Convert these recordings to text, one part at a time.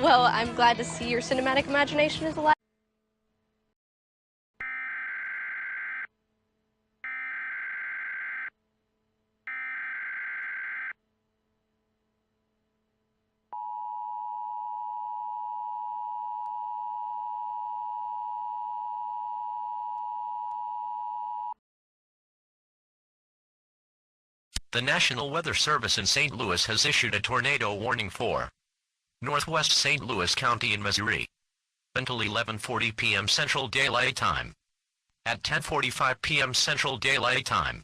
Well, I'm glad to see your cinematic imagination is alive. The National Weather Service in St. Louis has issued a tornado warning for northwest St. Louis County in Missouri until 11:40 p.m. Central Daylight Time. At 10:45 p.m. Central Daylight Time,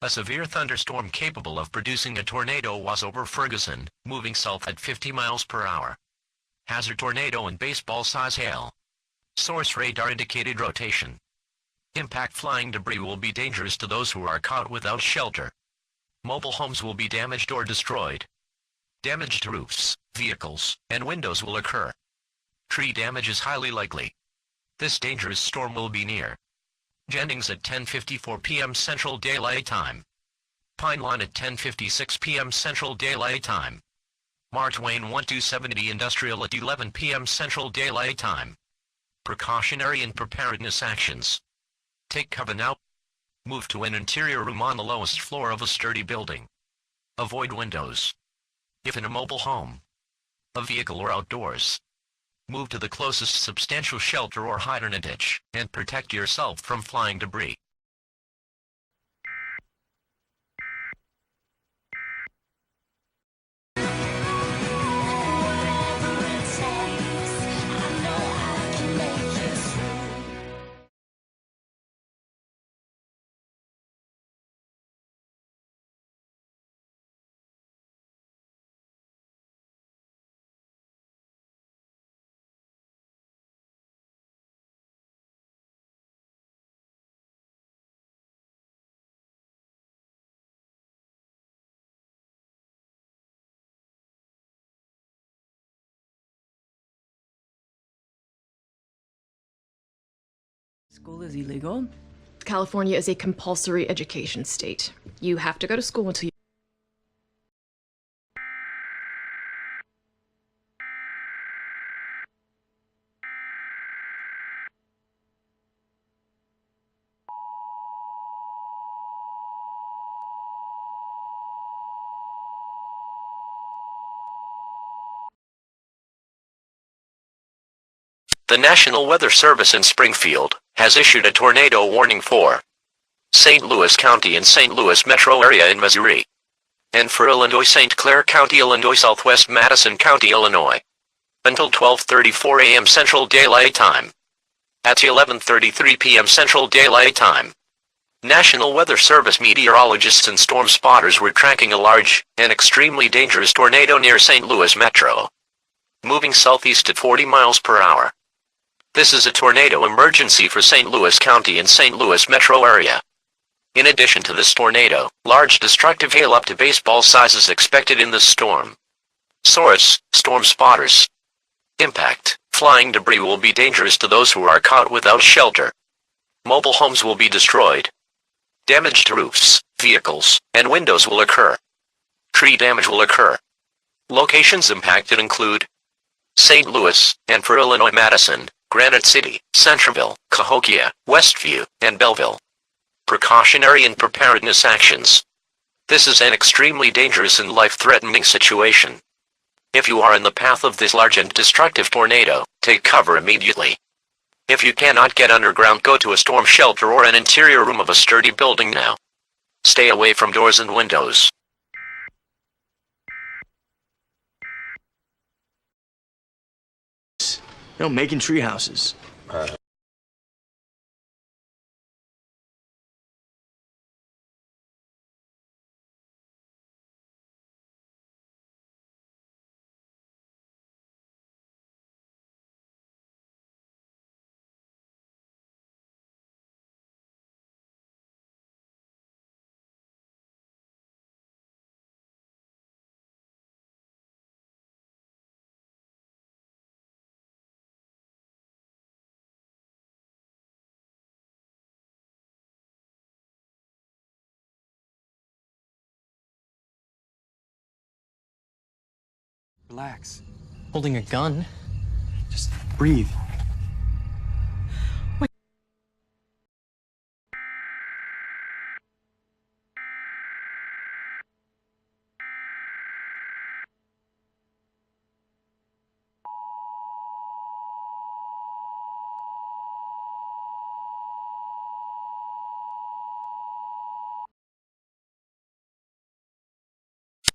a severe thunderstorm capable of producing a tornado was over Ferguson, moving south at 50 miles per hour. Hazard tornado and baseball-size hail. Source radar indicated rotation. Impact flying debris will be dangerous to those who are caught without shelter. Mobile homes will be damaged or destroyed. Damage to roofs, vehicles, and windows will occur. Tree damage is highly likely. This dangerous storm will be near Jennings at 10:54 p.m. Central Daylight Time. Pine Lawn at 10:56 p.m. Central Daylight Time. Mark Twain 1270 Industrial at 11 p.m. Central Daylight Time. Precautionary and preparedness actions. Take cover now. Move to an interior room on the lowest floor of a sturdy building. Avoid windows. If in a mobile home, a vehicle, or outdoors, move to the closest substantial shelter or hide in a ditch, and protect yourself from flying debris. School is illegal? California is a compulsory education state. You have to go to school until you... The National Weather Service in Springfield has issued a tornado warning for St. Louis County and St. Louis metro area in Missouri, and for Illinois, St. Clair County, Illinois, Southwest Madison County, Illinois, until 12:34 a.m. Central Daylight Time. At 11:33 p.m. Central Daylight Time, National Weather Service meteorologists and storm spotters were tracking a large and extremely dangerous tornado near St. Louis metro, moving southeast at 40 miles per hour. This is a tornado emergency for St. Louis County and St. Louis metro area. In addition to this tornado, large destructive hail up to baseball size is expected in this storm. Source: storm spotters. Impact: flying debris will be dangerous to those who are caught without shelter. Mobile homes will be destroyed. Damage to roofs, vehicles, and windows will occur. Tree damage will occur. Locations impacted include St. Louis, and for Illinois, Madison, Granite City, Centreville, Cahokia, Westview, and Belleville. Precautionary and preparedness actions. This is an extremely dangerous and life-threatening situation. If you are in the path of this large and destructive tornado, take cover immediately. If you cannot get underground, go to a storm shelter or an interior room of a sturdy building now. Stay away from doors and windows. Making tree houses. Relax. holding a gun. Just breathe.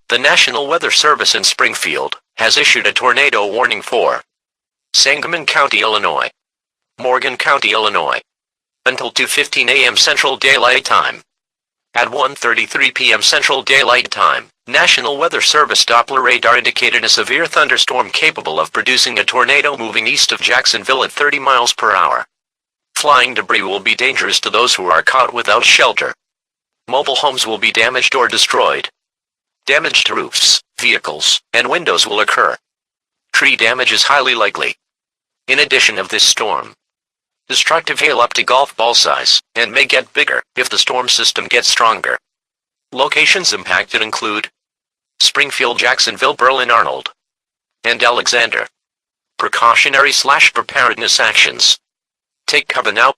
The National Weather Service in Springfield has issued a tornado warning for Sangamon County, Illinois, Morgan County, Illinois, until 2:15 a.m. Central Daylight Time. At 1:33 p.m. Central Daylight Time, National Weather Service Doppler radar indicated a severe thunderstorm capable of producing a tornado moving east of Jacksonville at 30 miles per hour. Flying debris will be dangerous to those who are caught without shelter. Mobile homes will be damaged or destroyed. Damage to roofs, vehicles, and windows will occur. Tree damage is highly likely. In addition of this storm, destructive hail up to golf ball size, and may get bigger if the storm system gets stronger. Locations impacted include Springfield, Jacksonville, Berlin, Arnold, and Alexander. Precautionary/preparedness actions. Take cover now.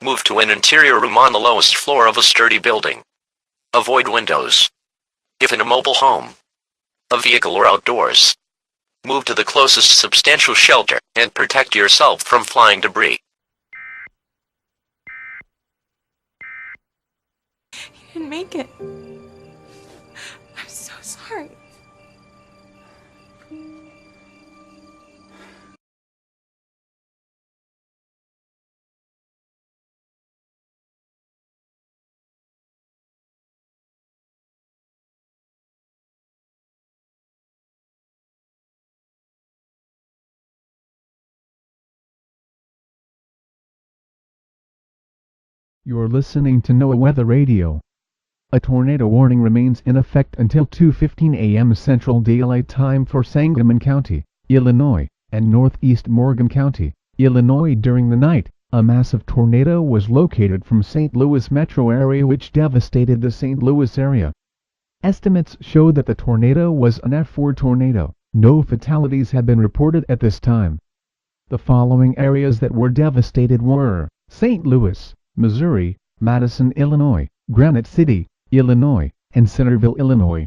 Move to an interior room on the lowest floor of a sturdy building. Avoid windows. If in a mobile home, a vehicle, or outdoors, move to the closest substantial shelter and protect yourself from flying debris. You didn't make it. I'm so sorry. You're listening to NOAA Weather Radio. A tornado warning remains in effect until 2:15 a.m. Central Daylight Time for Sangamon County, Illinois, and northeast Morgan County, Illinois. During the night, a massive tornado was located from St. Louis metro area which devastated the St. Louis area. Estimates show that the tornado was an F4 tornado. No fatalities have been reported at this time. The following areas that were devastated were St. Louis, Missouri, Madison, Illinois, Granite City, Illinois, and Centerville, Illinois.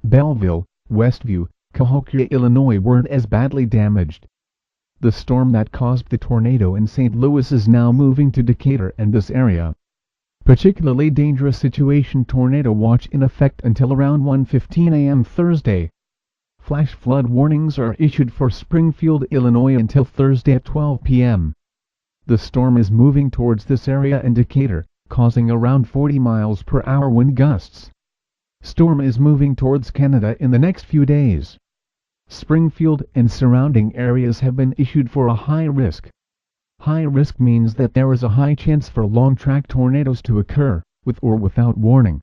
Belleville, Westview, Cahokia, Illinois weren't as badly damaged. The storm that caused the tornado in St. Louis is now moving to Decatur and this area. Particularly dangerous situation, tornado watch in effect until around 1:15 a.m. Thursday. Flash flood warnings are issued for Springfield, Illinois until Thursday at 12 p.m. The storm is moving towards this area and Decatur, causing around 40 miles per hour wind gusts. Storm is moving towards Canada in the next few days. Springfield and surrounding areas have been issued for a high risk. High risk means that there is a high chance for long-track tornadoes to occur, with or without warning.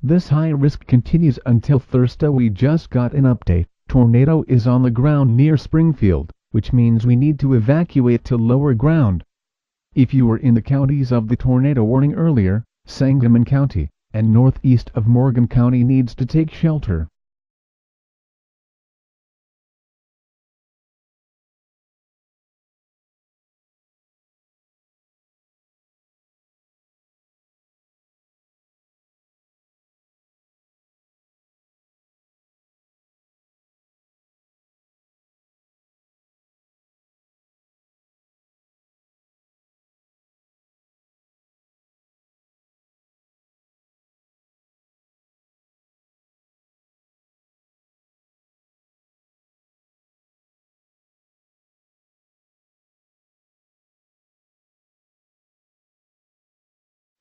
This high risk continues until Thursday. We just got an update. Tornado is on the ground near Springfield, which means we need to evacuate to lower ground. If you were in the counties of the tornado warning earlier, Sangamon County and northeast of Morgan County needs to take shelter.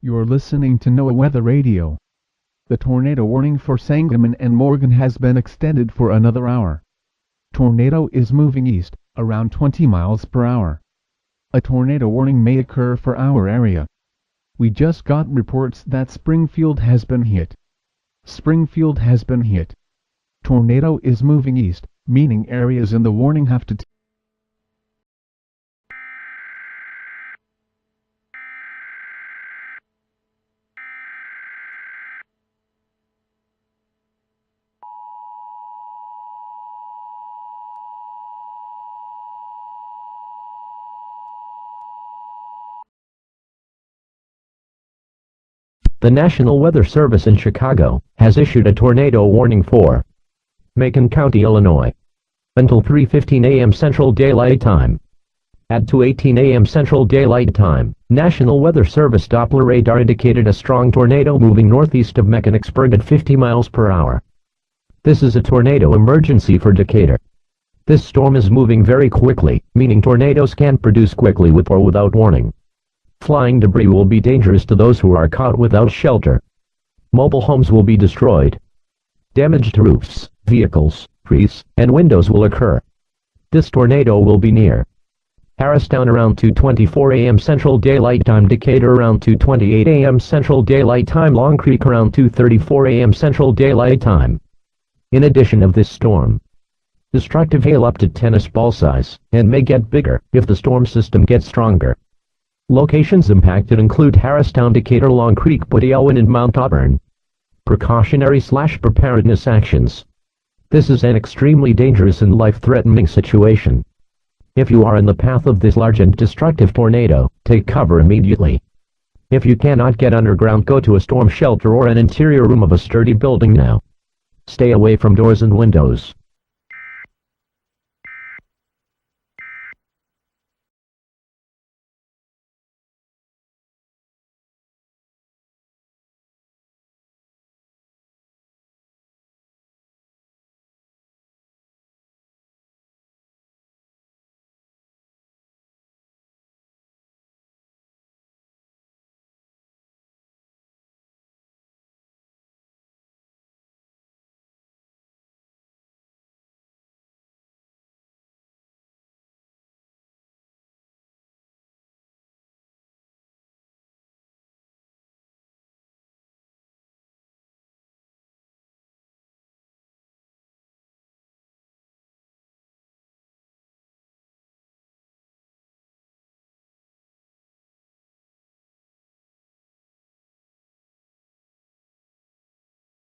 You're listening to NOAA Weather Radio. The tornado warning for Sangamon and Morgan has been extended for another hour. Tornado is moving east, around 20 miles per hour. A tornado warning may occur for our area. We just got reports that Springfield has been hit. Springfield has been hit. Tornado is moving east, meaning areas in the warning have to The National Weather Service in Chicago has issued a tornado warning for Macon County, Illinois, until 3:15 a.m. Central Daylight Time. At 2:18 a.m. Central Daylight Time, National Weather Service Doppler radar indicated a strong tornado moving northeast of Mechanicsburg at 50 miles per hour. This is a tornado emergency for Decatur. This storm is moving very quickly, meaning tornadoes can produce quickly with or without warning. Flying debris will be dangerous to those who are caught without shelter. Mobile homes will be destroyed. Damage to roofs, vehicles, trees, and windows will occur. This tornado will be near Harristown around 2:24 a.m. Central Daylight Time, Decatur around 2:28 a.m. Central Daylight Time, Long Creek around 2:34 a.m. Central Daylight Time. In addition of this storm, destructive hail up to tennis ball size, and may get bigger if the storm system gets stronger. Locations impacted include Harristown, Decatur, Long Creek, Buttigieg, and Mount Auburn. Precautionary/preparedness actions. This is an extremely dangerous and life-threatening situation. If you are in the path of this large and destructive tornado, take cover immediately. If you cannot get underground, go to a storm shelter or an interior room of a sturdy building now. Stay away from doors and windows.